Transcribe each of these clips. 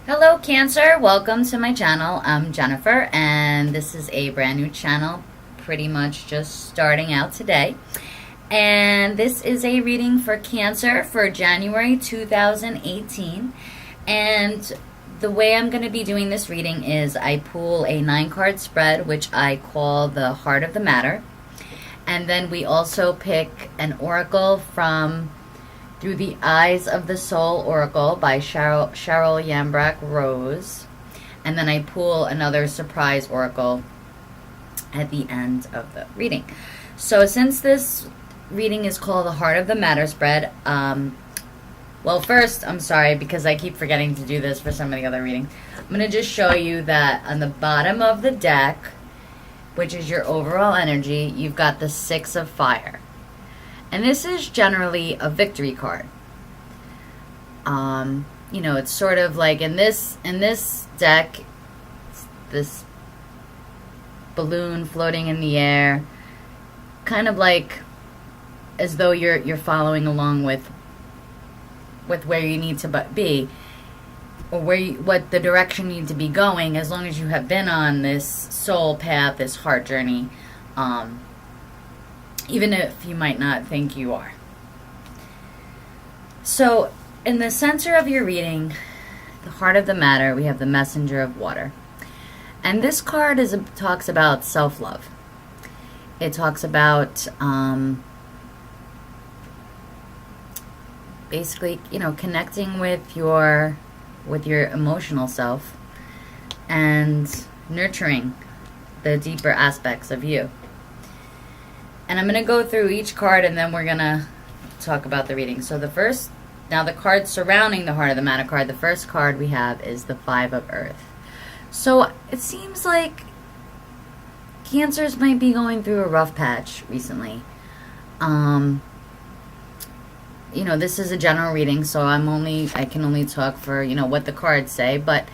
Hello Cancer, welcome to my channel. I'm Jennifer and this is a brand new channel, pretty much just starting out today. And this is a reading for Cancer for January 2018. And the way I'm going to be doing this reading is I pull a 9-card spread, which I call the Heart of the Matter. And then we also pick an oracle from Through the Eyes of the Soul Oracle by Cheryl Yambrack Rose. And then I pull another surprise oracle at the end of the reading. So since this reading is called the Heart of the Matter spread, well, first, I'm sorry because I keep forgetting to do this for some of the other readings. I'm going to just show you that on the bottom of the deck, which is your overall energy, you've got the 6 of Fire. And this is generally a victory card. You know, it's sort of like in this deck, this balloon floating in the air, kind of like as though you're following along with where you need to be, or what the direction you need to be going, as long as you have been on this soul path, this heart journey, even if you might not think you are. So in the center of your reading, the Heart of the Matter, we have the Messenger of Water. And this card talks about self-love. It talks about basically, you know, connecting with your emotional self and nurturing the deeper aspects of you. And I'm going to go through each card and then we're going to talk about the reading. So the card surrounding the Heart of the Matter card, the first card we have is the 5 of Earth. So it seems like Cancers might be going through a rough patch recently. You know, this is a general reading, so I can only talk for, you know, what the cards say, but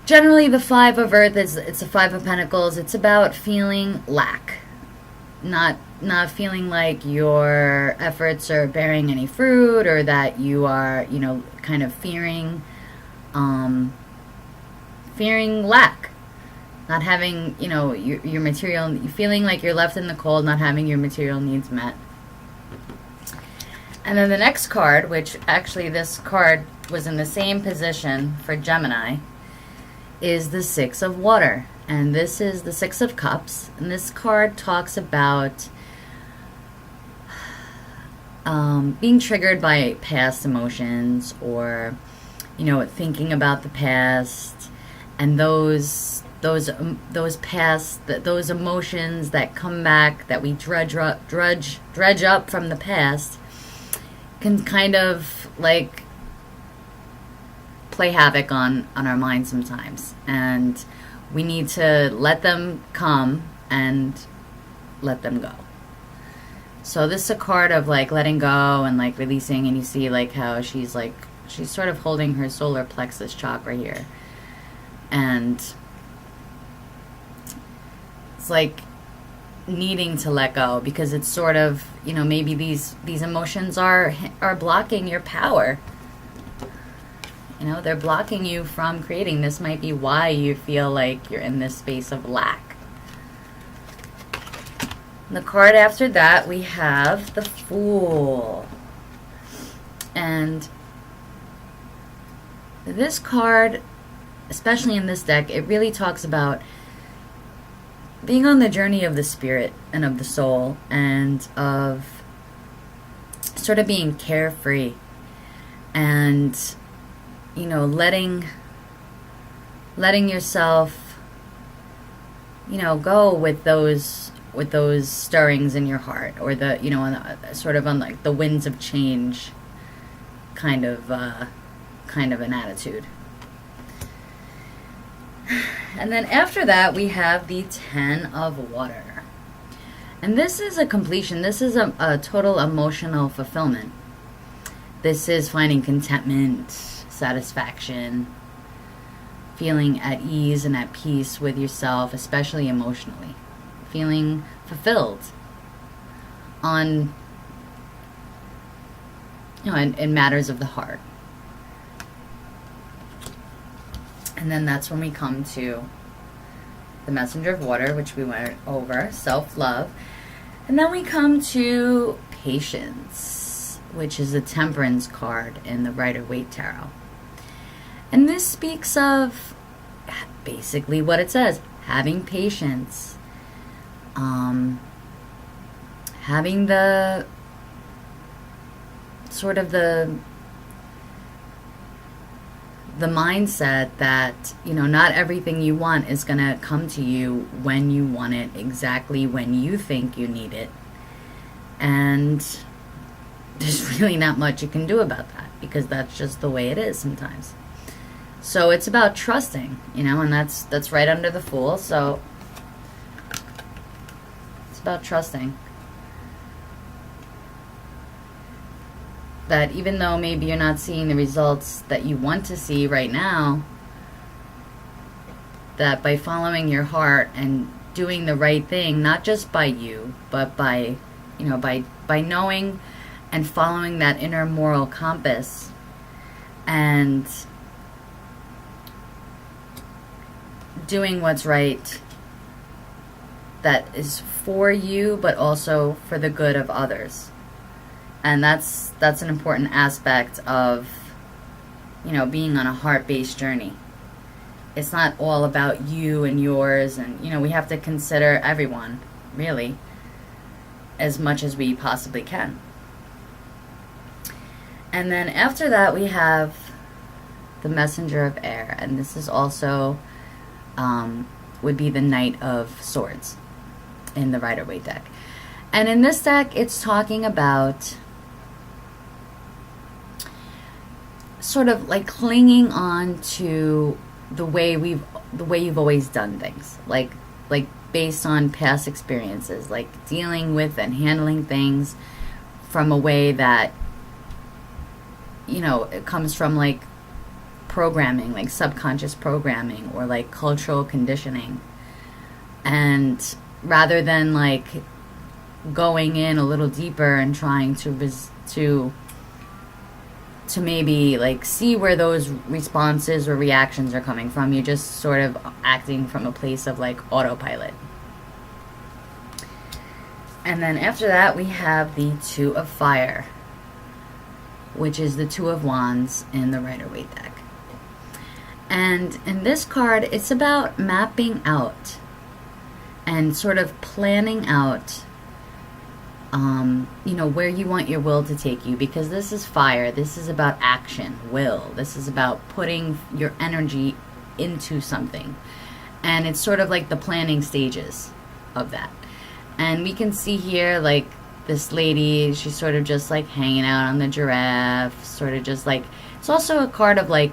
generally the 5 of Earth it's a 5 of Pentacles. It's about feeling lack. Not feeling like your efforts are bearing any fruit, or that you are, you know, kind of fearing lack. Not having, you know, your material, feeling like you're left in the cold, not having your material needs met. And then the next card, which actually this card was in the same position for Gemini, is the 6 of Water. And this is the 6 of Cups. And this card talks about being triggered by past emotions, or, you know, thinking about the past and those emotions that come back, that we dredge up from the past, can kind of like play havoc on our minds sometimes. And we need to let them come and let them go. So this is a card of like letting go and like releasing, and you see like how she's sort of holding her solar plexus chakra here. And it's like needing to let go, because it's sort of, you know, maybe these emotions are blocking your power. You know, they're blocking you from creating. This might be why you feel like you're in this space of lack. The card after that, we have the Fool. And this card, especially in this deck, it really talks about being on the journey of the spirit and of the soul, and of sort of being carefree and, you know, letting yourself, you know, go with those stirrings in your heart, or the, you know, sort of on like the winds of change kind of an attitude. And then after that, we have the 10 of Water. And this is a completion. This is a total emotional fulfillment. This is finding contentment, satisfaction, feeling at ease and at peace with yourself, especially emotionally. Feeling fulfilled on, you know, in matters of the heart. And then that's when we come to the Messenger of Water, which we went over, self-love. And then we come to patience, which is the Temperance card in the Rider-Waite Tarot. And this speaks of basically what it says, having patience, having the sort of the mindset that, you know, not everything you want is going to come to you when you want it, exactly when you think you need it. And there's really not much you can do about that, because that's just the way it is sometimes. So it's about trusting, you know, and that's right under the Fool. So it's about trusting that even though maybe you're not seeing the results that you want to see right now, that by following your heart and doing the right thing, not just by you, but by, you know, by knowing and following that inner moral compass and doing what's right, that is for you, but also for the good of others. And that's an important aspect of, you know, being on a heart-based journey. It's not all about you and yours, and, you know, we have to consider everyone, really, as much as we possibly can. And then after that, we have the Messenger of Air, and this is also would be the Knight of Swords in the Rider-Waite deck. And in this deck, it's talking about sort of like clinging on to the way you've always done things, like based on past experiences, like dealing with and handling things from a way that, you know, it comes from like programming, like subconscious programming or like cultural conditioning. And rather than like going in a little deeper and trying to maybe like see where those responses or reactions are coming from, you're just sort of acting from a place of like autopilot. And then after that, we have the Two of Fire, which is the Two of Wands in the Rider-Waite deck. And in this card, it's about mapping out and sort of planning out, you know, where you want your will to take you, because this is fire. This is about action, will. This is about putting your energy into something. And it's sort of like the planning stages of that. And we can see here, like, this lady, she's sort of just like hanging out on the giraffe, sort of just like, it's also a card of like,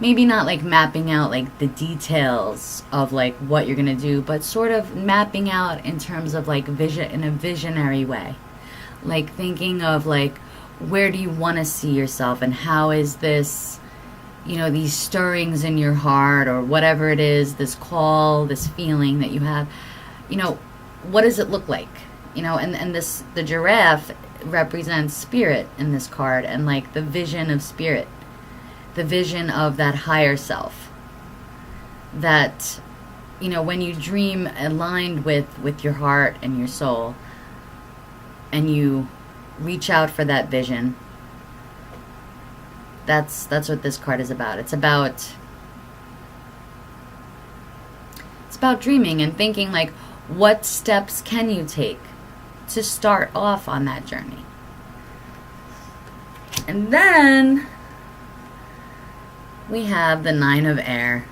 maybe not like mapping out like the details of like what you're gonna do, but sort of mapping out in terms of like vision, in a visionary way, like thinking of like, where do you want to see yourself, and how is this, you know, these stirrings in your heart or whatever it is, this call, this feeling that you have, you know, what does it look like, you know? And this, the giraffe represents spirit in this card, and like the vision of spirit, the vision of that higher self, that, you know, when you dream aligned with your heart and your soul, and you reach out for that vision, that's what this card is about. It's about dreaming and thinking like, what steps can you take to start off on that journey? And then we have the Nine of Air,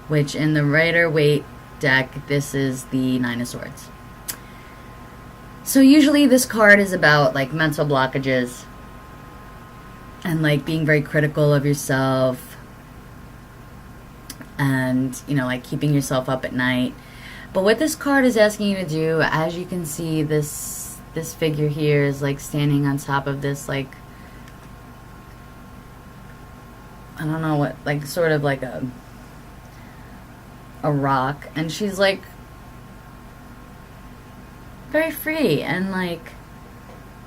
which in the Rider-Waite deck, this is the Nine of Swords. So usually this card is about like mental blockages and like being very critical of yourself, and, you know, like keeping yourself up at night. But what this card is asking you to do, as you can see, this figure here is like standing on top of this, like, I don't know what, like sort of like a rock, and she's like very free and like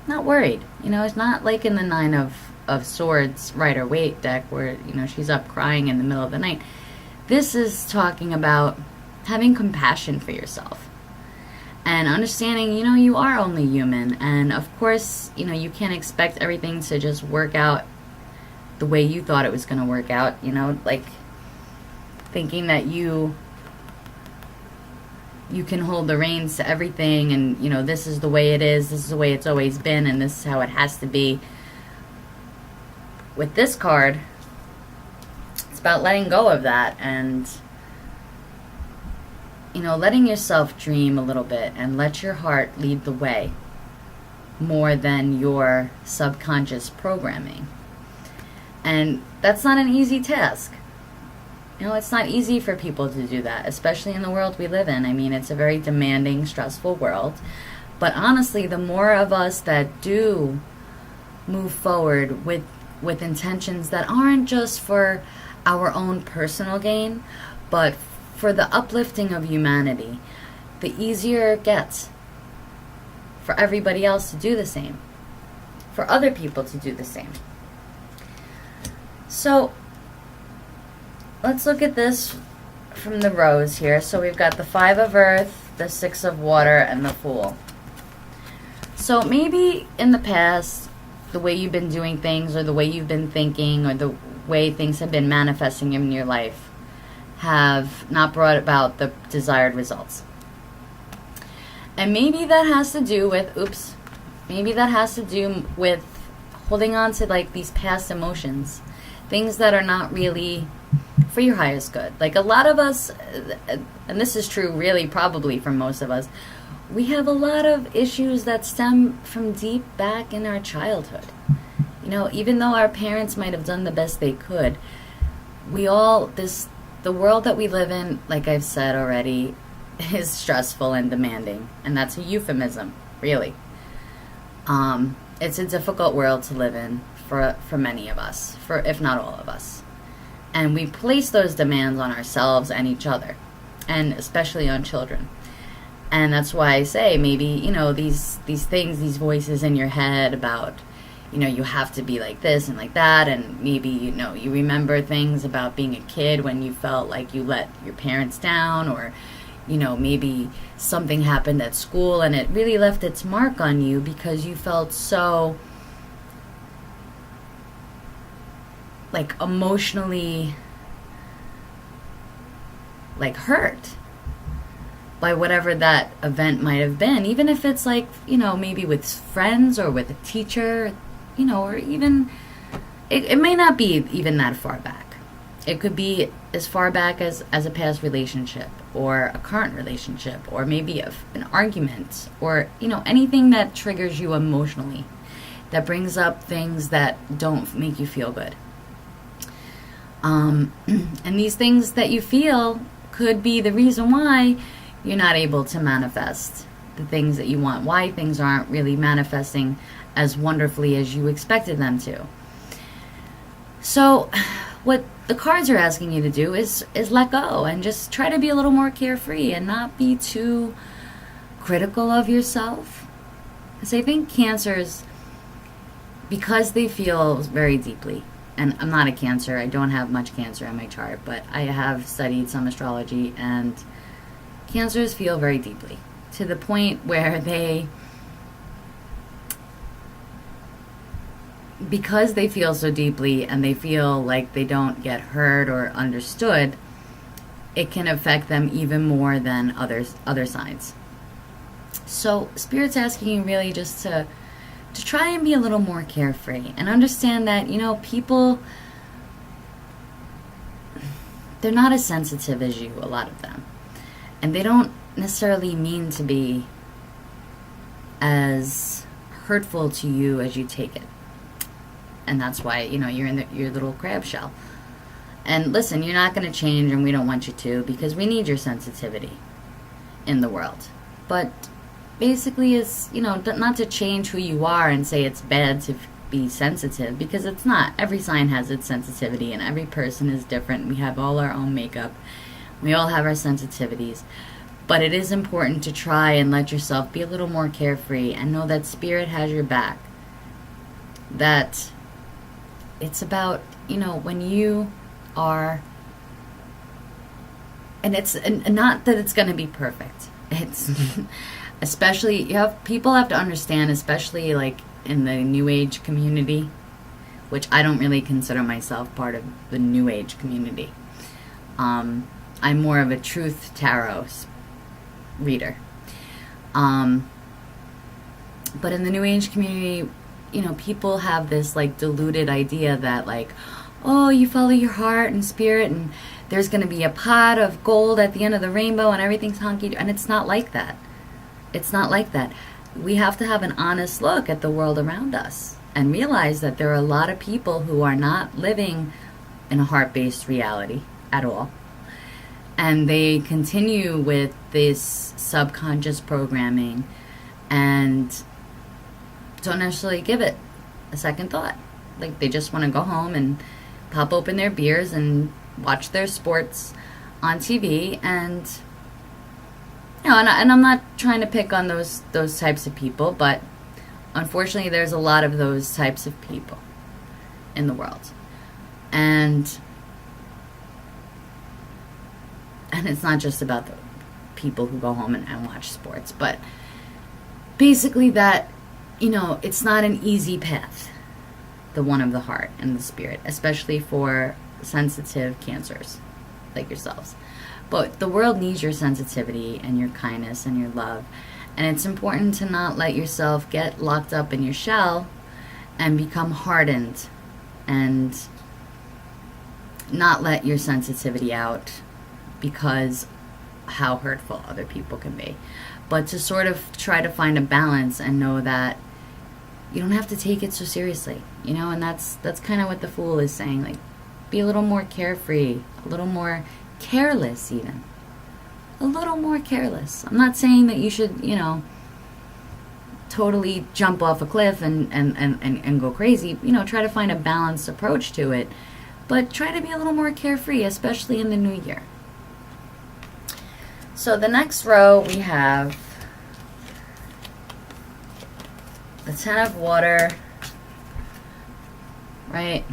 not worried, you know. It's not like in the Nine of of Swords Rider-Waite deck where, she's up crying in the middle of the night. This is talking about having compassion for yourself and understanding, you are only human. And of course, you can't expect everything to just work out the way you thought it was going to work out, like thinking that you can hold the reins to everything and, this is the way it is, this is the way it's always been, and this is how it has to be. With this card, it's about letting go of that and, letting yourself dream a little bit and let your heart lead the way more than your subconscious programming. And that's not an easy task. It's not easy for people to do that, especially in the world we live in. I mean, it's a very demanding, stressful world. But honestly, the more of us that do move forward with intentions that aren't just for our own personal gain, but for the uplifting of humanity, the easier it gets for everybody else to do the same, for other people to do the same. So, let's look at this from the rows here. So we've got the 5 of Earth, the 6 of Water, and the Fool. So maybe in the past, the way you've been doing things or the way you've been thinking or the way things have been manifesting in your life have not brought about the desired results. And maybe that has to do with, holding on to like these past emotions, things that are not really for your highest good. Like a lot of us, and this is true really probably for most of us, we have a lot of issues that stem from deep back in our childhood. Even though our parents might have done the best they could, the world that we live in, like I've said already, is stressful and demanding. And that's a euphemism, really. It's a difficult world to live in for many of us, if not all of us. And we place those demands on ourselves and each other, and especially on children. And that's why I say maybe, these things, these voices in your head about, you have to be like this and like that, and maybe, you remember things about being a kid when you felt like you let your parents down, or, maybe something happened at school and it really left its mark on you because you felt so like emotionally like hurt by whatever that event might have been, even if it's like, maybe with friends or with a teacher, or even, it may not be even that far back. It could be as far back as a past relationship or a current relationship, or maybe an argument, or, anything that triggers you emotionally, that brings up things that don't make you feel good. And these things that you feel could be the reason why you're not able to manifest the things that you want, why things aren't really manifesting as wonderfully as you expected them to. So what the cards are asking you to do is let go and just try to be a little more carefree and not be too critical of yourself. Because I think Cancers, because they feel very deeply, and I'm not a Cancer, I don't have much Cancer in my chart, but I have studied some astrology, and Cancers feel very deeply, to the point where because they feel so deeply and they feel like they don't get heard or understood, it can affect them even more than other signs. So Spirit's asking you really just to try and be a little more carefree and understand that, people, they're not as sensitive as you, a lot of them. And they don't necessarily mean to be as hurtful to you as you take it. And that's why, you're in your little crab shell. And listen, you're not going to change, and we don't want you to, because we need your sensitivity in the world. But basically it's, not to change who you are and say it's bad to be sensitive, because it's not. Every sign has its sensitivity, and every person is different. We have all our own makeup. We all have our sensitivities. But it is important to try and let yourself be a little more carefree and know that Spirit has your back. That it's about, you know, when you are, and it's and not that it's going to be perfect. It's especially, people have to understand, especially like in the New Age community, which I don't really consider myself part of the New Age community. I'm more of a truth tarot reader. But in the New Age community, you know, people have this like diluted idea that like, oh, you follow your heart and spirit and there's going to be a pot of gold at the end of the rainbow and everything's hunky. And it's not like that. It's not like that. We have to have an honest look at the world around us and realize that there are a lot of people who are not living in a heart-based reality at all. And they continue with this subconscious programming and don't necessarily give it a second thought. Like, they just want to go home and pop open their beers and watch their sports on TV. And, you know, and I'm not trying to pick on those types of people, but unfortunately there's a lot of those types of people in the world. And it's not just about the people who go home and watch sports, but basically that, you know, it's not an easy path, the one of the heart and the spirit, especially for sensitive cancers like yourselves. But the world needs your sensitivity and your kindness and your love. And it's important to not let yourself get locked up in your shell and become hardened and not let your sensitivity out because how hurtful other people can be. But to sort of try to find a balance and know that you don't have to take it so seriously, you know, and that's kind of what the Fool is saying. Like, be a little more carefree, a little more careless even. A little more careless. I'm not saying that you should, you know, totally jump off a cliff and go crazy. You know, try to find a balanced approach to it. But try to be a little more carefree, especially in the new year. So the next row we have the Ten of Water, right?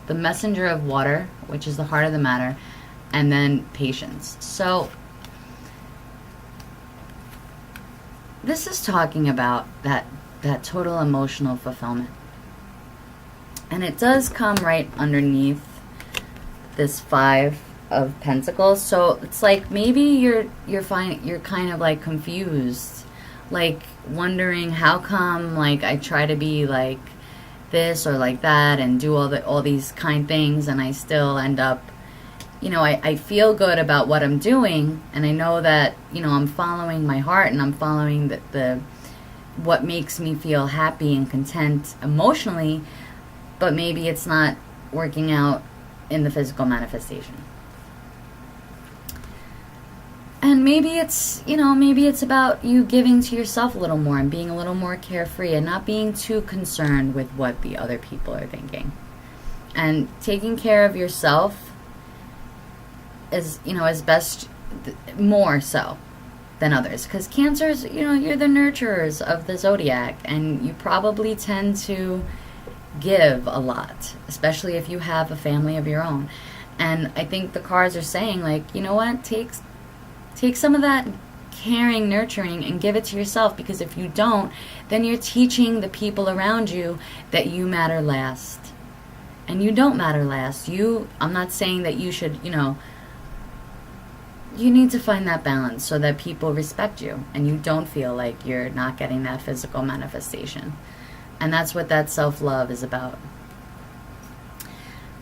The Messenger of Water, which is the heart of the matter, and then Patience. So this is talking about that total emotional fulfillment. And it does come right underneath this Five of Pentacles. So it's like maybe you're kind of like confused, like wondering how come like I try to be like this or like that and do all these kind things and I still end up, you know, I feel good about what I'm doing and I know that, you know, I'm following my heart and I'm following the what makes me feel happy and content emotionally, but maybe it's not working out in the physical manifestation. And maybe it's, you know, maybe it's about you giving to yourself a little more and being a little more carefree and not being too concerned with what the other people are thinking. And taking care of yourself is, you know, as best, more so than others. Because Cancers, you know, you're the nurturers of the zodiac and you probably tend to give a lot, especially if you have a family of your own. And I think the cards are saying, like, you know what, take some of that caring, nurturing, and give it to yourself, because if you don't, then you're teaching the people around you that you matter last. And you don't matter last. I'm not saying that you should, you know, you need to find that balance so that people respect you and you don't feel like you're not getting that physical manifestation. And that's what that self-love is about.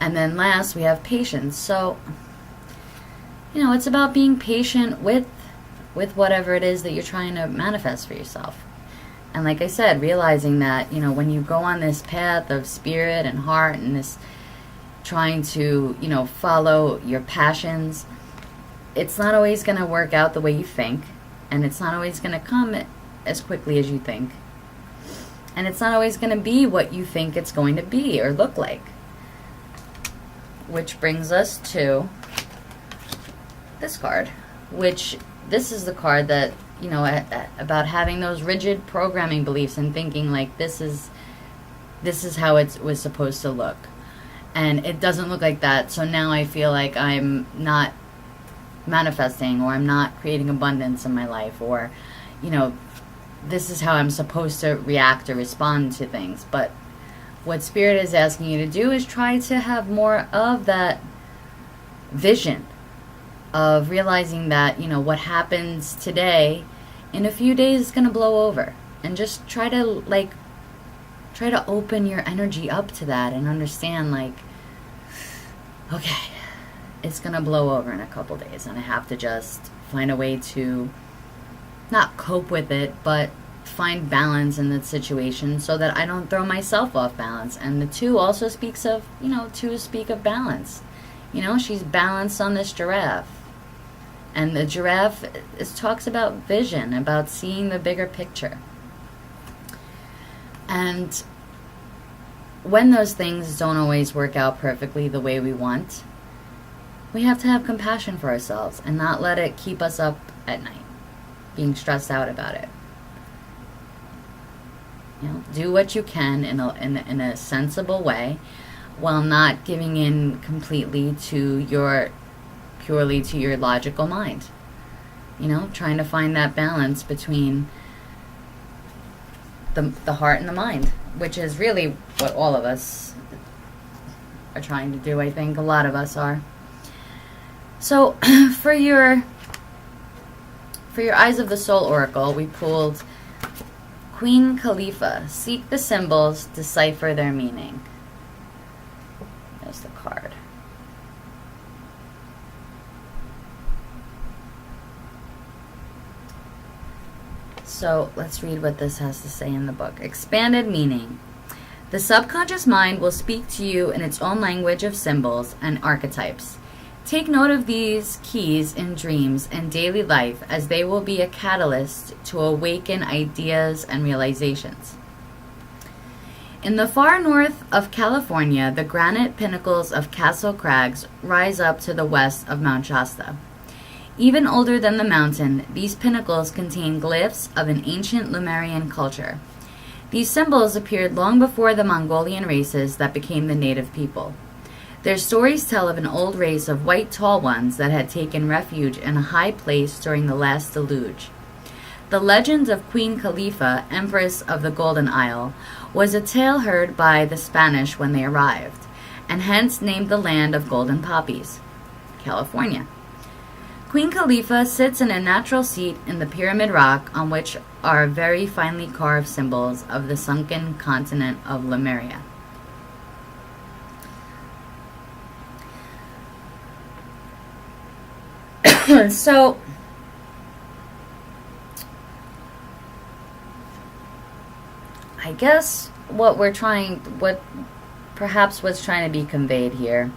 And then last, we have patience. So, you know, it's about being patient with whatever it is that you're trying to manifest for yourself. And like I said, realizing that, you know, when you go on this path of spirit and heart and this trying to, you know, follow your passions, it's not always going to work out the way you think. And it's not always going to come as quickly as you think. And it's not always going to be what you think it's going to be or look like. Which brings us to this card, which this is the card that, you know, about having those rigid programming beliefs and thinking like this is this is how it was supposed to look. And it doesn't look like that. So now I feel like I'm not manifesting, or I'm not creating abundance in my life, or, you know, this is how I'm supposed to react or respond to things. But what Spirit is asking you to do is try to have more of that vision of realizing that, you know, what happens today in a few days is going to blow over. And just try to open your energy up to that and understand, like, okay, it's going to blow over in a couple days, and I have to just find a way to not cope with it, but find balance in the situation so that I don't throw myself off balance. And the 2 also speaks of, you know, 2 speak of balance. You know, she's balanced on this giraffe. And the giraffe talks about vision, about seeing the bigger picture. And when those things don't always work out perfectly the way we want, we have to have compassion for ourselves and not let it keep us up at night, being stressed out about it. You know, do what you can in a sensible way, while not giving in completely to purely to your logical mind. You know, trying to find that balance between the heart and the mind, which is really what all of us are trying to do. I think a lot of us are. So for your Eyes of the Soul Oracle, we pulled Queen Khalifa. Seek the symbols, decipher their meaning. There's the card. So let's read what this has to say in the book. Expanded meaning. The subconscious mind will speak to you in its own language of symbols and archetypes. Take note of these keys in dreams and daily life, as they will be a catalyst to awaken ideas and realizations. In the far north of California, the granite pinnacles of Castle Crags rise up to the west of Mount Shasta. Even older than the mountain, these pinnacles contain glyphs of an ancient Lemurian culture. These symbols appeared long before the Mongolian races that became the native people. Their stories tell of an old race of white tall ones that had taken refuge in a high place during the last deluge. The legend of Queen Khalifa, Empress of the Golden Isle, was a tale heard by the Spanish when they arrived, and hence named the land of golden poppies, California. Queen Khalifa sits in a natural seat in the pyramid rock, on which are very finely carved symbols of the sunken continent of Lemuria. So, I guess what perhaps what's trying to be conveyed here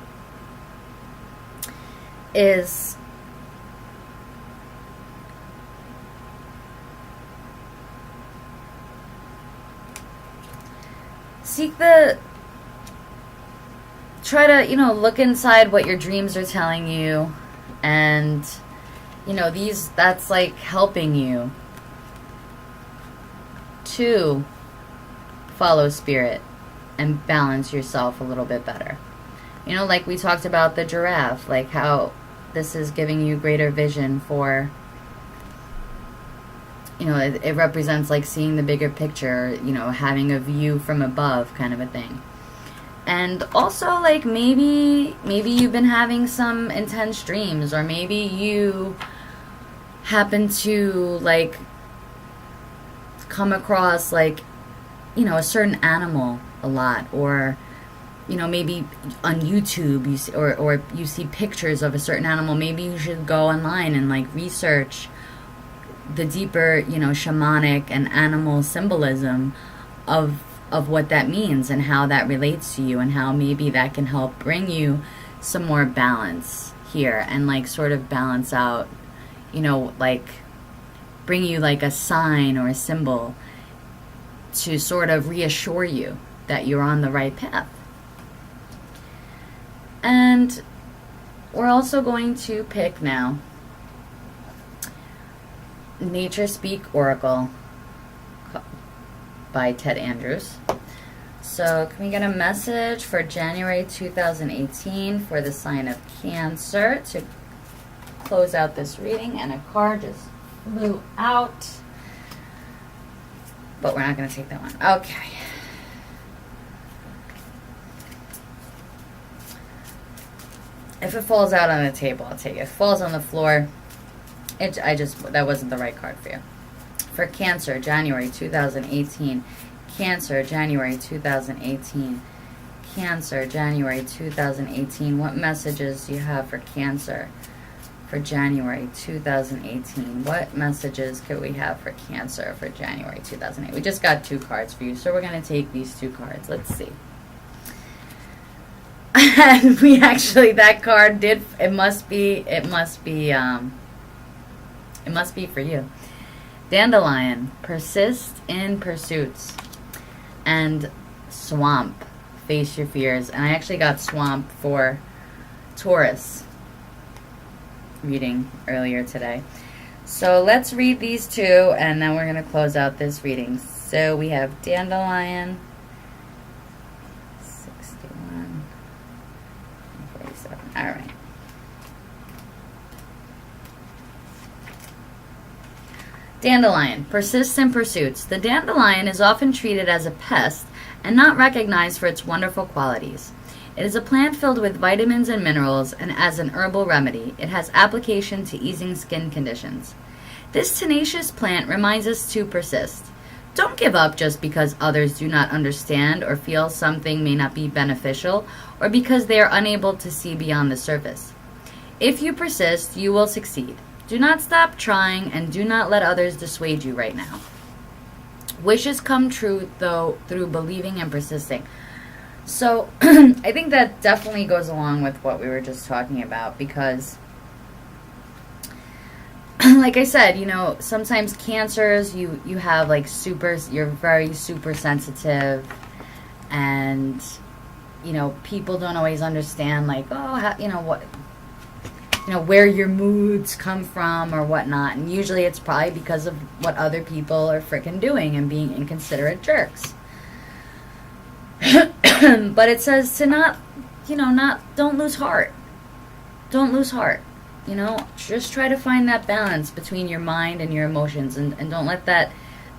is try to, look inside what your dreams are telling you, and, that's like helping you to follow spirit and balance yourself a little bit better. Like we talked about the giraffe, like how this is giving you greater vision for, it represents like seeing the bigger picture, having a view from above kind of a thing. And also, like, maybe you've been having some intense dreams, or maybe you happen to, like, come across, like, a certain animal a lot, or, maybe on YouTube you see, or you see pictures of a certain animal. Maybe you should go online and, like, research the deeper, shamanic and animal symbolism of what that means and how that relates to you, and how maybe that can help bring you some more balance here, and like sort of balance out, like bring you like a sign or a symbol to sort of reassure you that you're on the right path. And we're also going to pick now Nature Speak Oracle by Ted Andrews. So can we get a message for January 2018 for the sign of Cancer to close out this reading? And a card just flew out. But we're not going to take that one. Okay. If it falls out on the table, I'll take it. If it falls on the floor, that wasn't the right card for you. For Cancer, January 2018. Cancer, January 2018. Cancer, January 2018. What messages do you have for Cancer for January 2018? What messages could we have for Cancer for January 2008? We just got 2 cards for you, so we're going to take these 2 cards. Let's see. And we actually, that card did, it must be for you. Dandelion, persist in pursuits. And swamp, face your fears. And I actually got swamp for Taurus reading earlier today. So let's read these 2, and then we're going to close out this reading. So we have dandelion, 61, 47. All right. Dandelion, persists in pursuits. The dandelion is often treated as a pest and not recognized for its wonderful qualities. It is a plant filled with vitamins and minerals, and as an herbal remedy, it has application to easing skin conditions. This tenacious plant reminds us to persist. Don't give up just because others do not understand or feel something may not be beneficial, or because they are unable to see beyond the surface. If you persist, you will succeed. Do not stop trying, and do not let others dissuade you right now. Wishes come true, though, through believing and persisting. So, I think that definitely goes along with what we were just talking about, because, like I said, you know, sometimes Cancers, you have, like, you're very super sensitive, and, you know, people don't always understand, like, where your moods come from or whatnot. And usually it's probably because of what other people are freaking doing and being inconsiderate jerks. But it says to don't lose heart. Don't lose heart. You know, just try to find that balance between your mind and your emotions, and don't let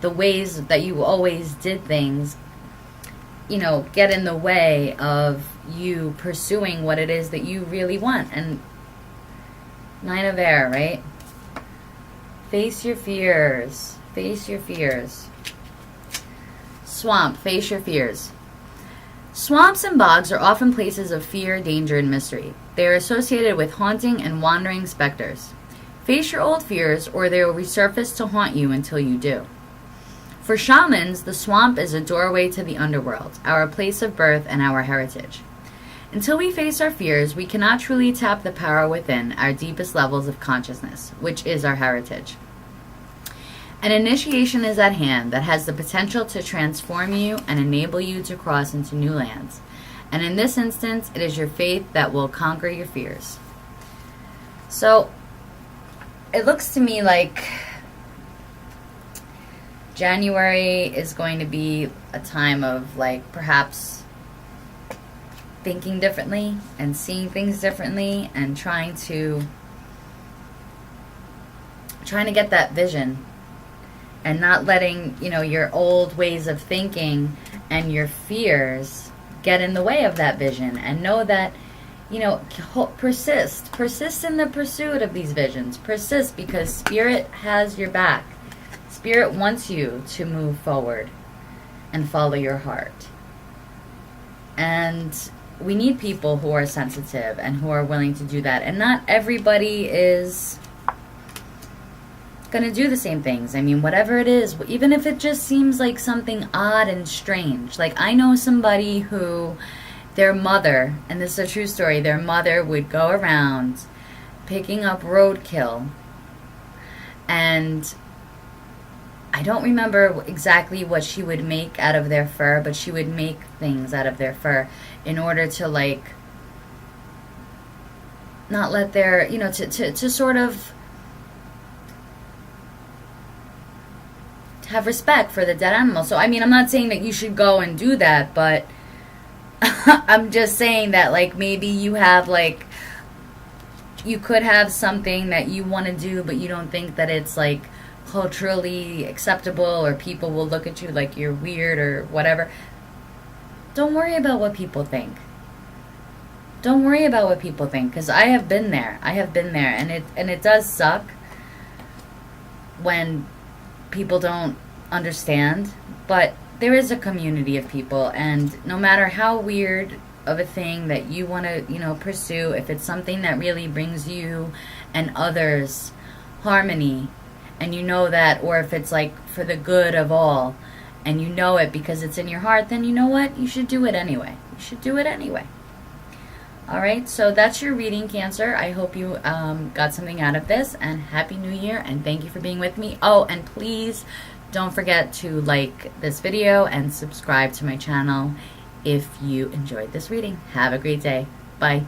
the ways that you always did things, you know, get in the way of you pursuing what it is that you really want. And 9 of Air, right? Face your fears. Face your fears. Swamp, face your fears. Swamps and bogs are often places of fear, danger, and mystery. They are associated with haunting and wandering specters. Face your old fears, or they will resurface to haunt you until you do. For shamans, the swamp is a doorway to the underworld, our place of birth and our heritage. Until we face our fears, we cannot truly tap the power within our deepest levels of consciousness, which is our heritage. An initiation is at hand that has the potential to transform you and enable you to cross into new lands. And in this instance, it is your faith that will conquer your fears. So, it looks to me like January is going to be a time of, like, perhaps thinking differently and seeing things differently and trying to get that vision, and not letting, you know, your old ways of thinking and your fears get in the way of that vision. And know that, you know, persist in the pursuit of these visions. Persist, because Spirit has your back. Spirit wants you to move forward and follow your heart. And we need people who are sensitive and who are willing to do that. And not everybody is going to do the same things. I mean, whatever it is, even if it just seems like something odd and strange. Like, I know somebody who, their mother, and this is a true story, their mother would go around picking up roadkill, and I don't remember exactly what she would make out of their fur, but she would make things out of their fur in order to, like, not let their, you know, to sort of have respect for the dead animal. So, I mean, I'm not saying that you should go and do that, but I'm just saying that, like, maybe you have, like, you could have something that you want to do, but you don't think that it's, like, culturally acceptable, or people will look at you like you're weird or whatever. Don't worry about what people think. Don't worry about what people think, because I have been there. And it does suck when people don't understand, but there is a community of people, and no matter how weird of a thing that you want to, pursue, if it's something that really brings you and others harmony, and you know that, or if it's like for the good of all, and you know it because it's in your heart, then you know what? You should do it anyway. You should do it anyway. All right, so that's your reading, Cancer. I hope you got something out of this, and Happy New Year, and thank you for being with me. Oh, and please don't forget to like this video and subscribe to my channel if you enjoyed this reading. Have a great day. Bye.